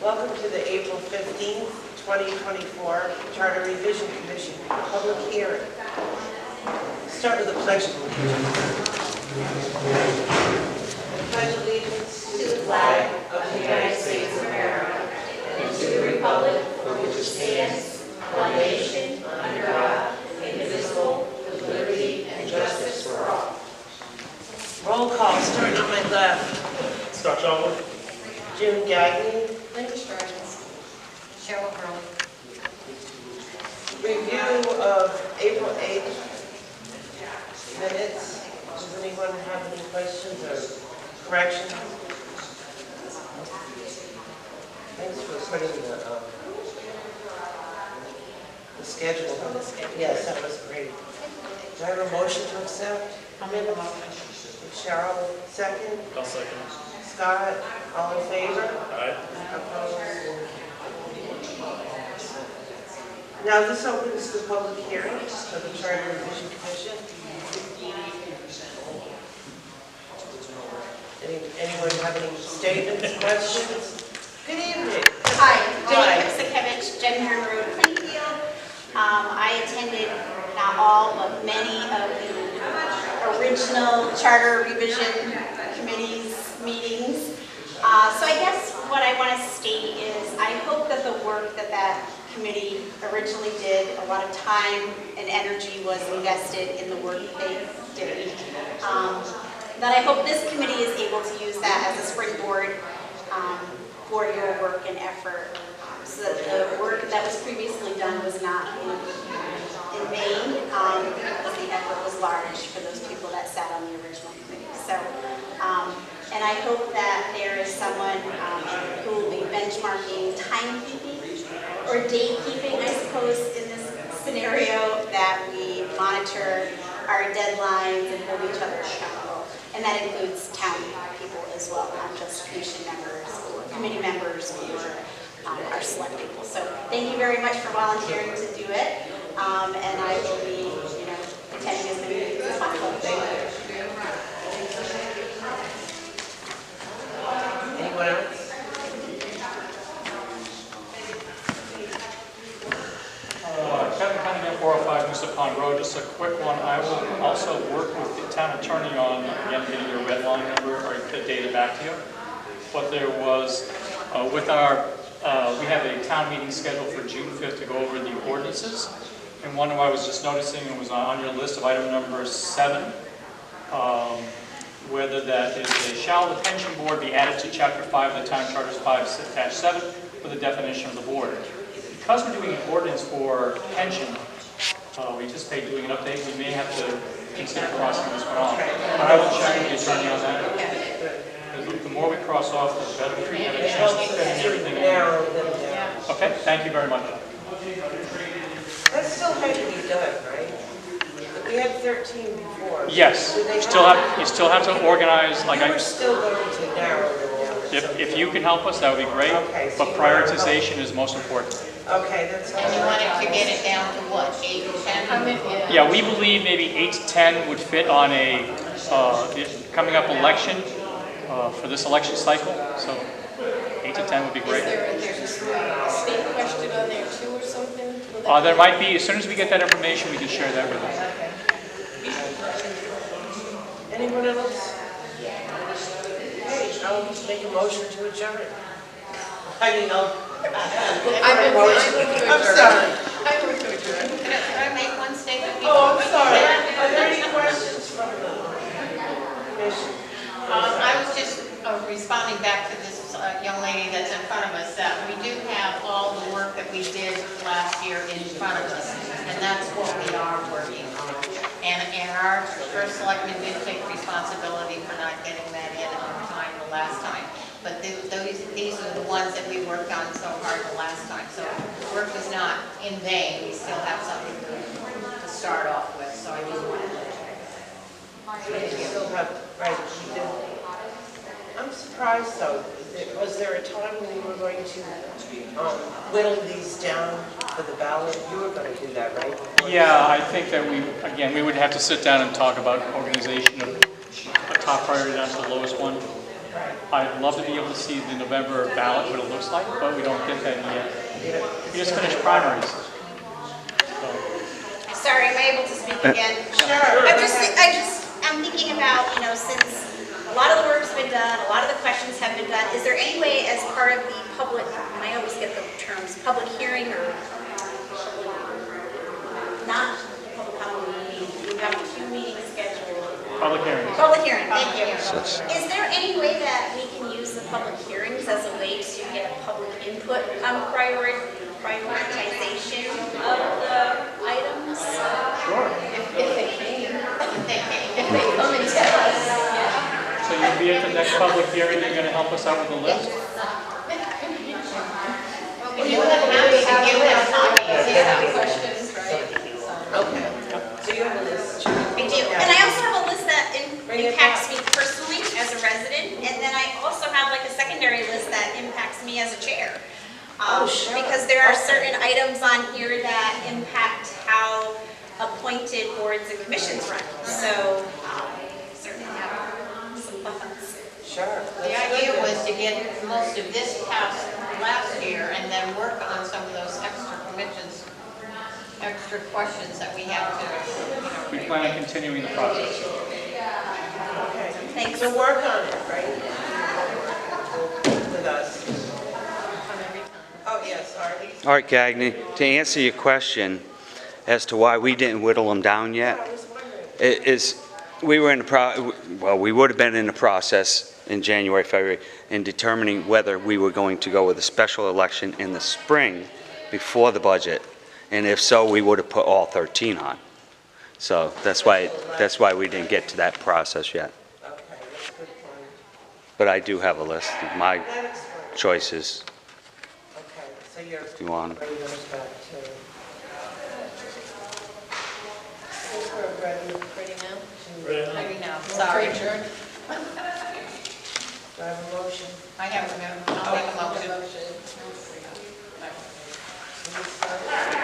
Welcome to the April 15th, 2024 Charter Revision Commission public hearing. Start with the pledge of allegiance. I pledge allegiance to the flag of the United States of America and to the republic for which it stands, one nation, under God, indivisible, with liberty and justice for all. Roll call, starting on my left. Scott Chalmers. June Gagnon. Linda Strauss. Cheryl Hurley. Review of April 8th minutes. Does anyone have any questions or corrections? Thanks for putting the schedule on the schedule. Yes, that was great. Do I have a motion to accept? I'll make a motion. Cheryl, second. I'll second. Scott, all in favor? Aye. Opposed? Now this opens the public hearing of the Charter Revision Commission. Anyone have any statements, questions? Good evening. Hi, Jenny Kipsikevich, Jenner Road, Plainfield. I attended not all, but many of the original Charter Revision Committee's meetings. So I guess what I want to state is I hope that the work that committee originally did, a lot of time and energy was invested in the work that they did. That I hope this committee is able to use that as a springboard for your work and effort, so that the work that was previously done was not in vain, because the effort was large for those people that sat on the original committee. So, and I hope that there is someone who will be benchmarking timekeeping or date keeping, I suppose, in this scenario, that we monitor our deadlines and hold each other accountable. And that includes town people as well, not just commission members or committee members or our select people. So thank you very much for volunteering to do it. And I will be, attending as many meetings as possible. Anyone else? Kevin Cunningham, 405 Mr. Pond Road. Just a quick one. I will also work with the town attorney on, again, getting your red line number or the data back to you. But there was, with our, we have a town meeting scheduled for June 5th to go over the ordinances. And one I was just noticing, it was on your list of item number 7, whether that is a shall the pension board be added to chapter 5 of the town charters 5-7 for the definition of the board. Because we're doing an ordinance for pension, we anticipate doing an update. We may have to consider crossing this one off. But I will check with the attorney on that. Because the more we cross off, the better we have a chance of fitting everything in. Okay, thank you very much. That still had to be done, right? We had 13 before. Yes, you still have to organize. Like we're still going to narrow them down. If you can help us, that would be great. Okay, so but prioritization is most important. Okay, that's all. And you wanted to get it down to what, 8 to 10? Yeah, we believe maybe 8 to 10 would fit on a coming up election for this election cycle. So 8 to 10 would be great. There's a state question on there too or something? There might be. As soon as we get that information, we can share that with them. Anyone else? Hey, I'll just make a motion to adjourn. I mean, I'm sorry. Can I make one statement? Oh, I'm sorry. Are there any questions from the commission? I was just responding back to this young lady that's in front of us, that we do have all the work that we did last year in front of us, and that's what we are working on. And our first selectman did take responsibility for not getting that in on time the last time. But these are the ones that we worked on so hard the last time. So the work was not in vain. We still have something to start off with. So I just wanted to You still have, right, you did. I'm surprised though. Was there a time when you were going to whittle these down for the ballot? You were going to do that, right? Yeah, I think that we would have to sit down and talk about organization of a top priority down to the lowest one. Right. I'd love to be able to see the November ballot, what it looks like, but we don't get that yet. We just finished primaries. So, Sorry, am I able to speak again? Sure. I'm thinking about, since a lot of the work's been done, a lot of the questions have been done, is there any way as part of the public, and I always get the terms, public hearing or not public comment meeting, we have 2 meetings scheduled. public hearings. Public hearing, thank you. Is there any way that we can use the public hearings as a way to get public input on prioritization of the items? Sure. If they came. If they come and tell us. So you'll be at the next public hearing, you're going to help us out with the list? Well, we do have copies to give them copies, yeah. Questions, right? Okay. So you have a list. I do. And I also have a list that impacts me personally as a resident, and then I also have like a secondary list that impacts me as a chair. Sure. Because there are certain items on here that impact how appointed boards and commissions run. So, certainly have some thoughts. Sure. The idea was to get most of this passed last year and then work on some of those extra questions that we have to, We plan on continuing the process. Okay. Thanks. So work on it, right? With us. Oh, yes, Artie. All right, Gagny, to answer your question as to why we didn't whittle them down yet, I was wondering. we would have been in the process in January, February, in determining whether we were going to go with a special election in the spring before the budget, and if so, we would have put all 13 on. So that's why we didn't get to that process yet. Okay, that's a good point. But I do have a list of my That explains. choices. Okay, so you're. You want 'em? Bring those back to. I think we're ready. ready now? Ready. Ready now, sorry. Do I have a motion? I have, I'll make a motion. Can we start?